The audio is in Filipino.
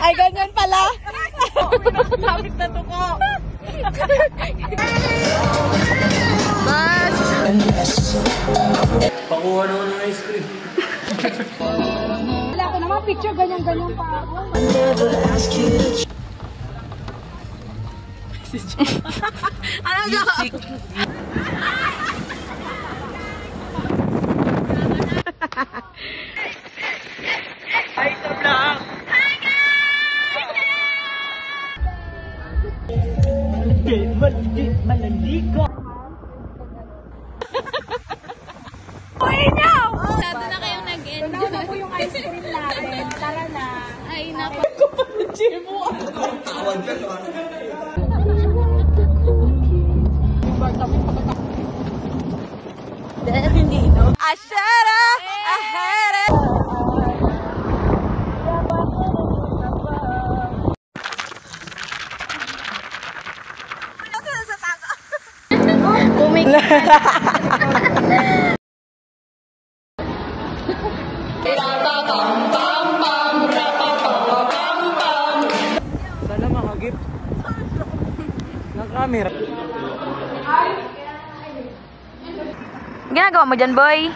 Ay, ganyan pala. Kapit na tuko. Bas! Pakuha naman ng ice cream. Wala ko naman picture, ganyan-ganyan pa ako. Ano ka? Ay, sa vlog! Malandiko! Uy, no! Masyado na kayong nag-enjoy. Tunaw na po yung ice cream natin. Tara na. Ay, naku. Tawag ka naman. Hindi, no? Ashera! Ahere! Sana makagip ng camera. Ginagawa mo dyan, boy?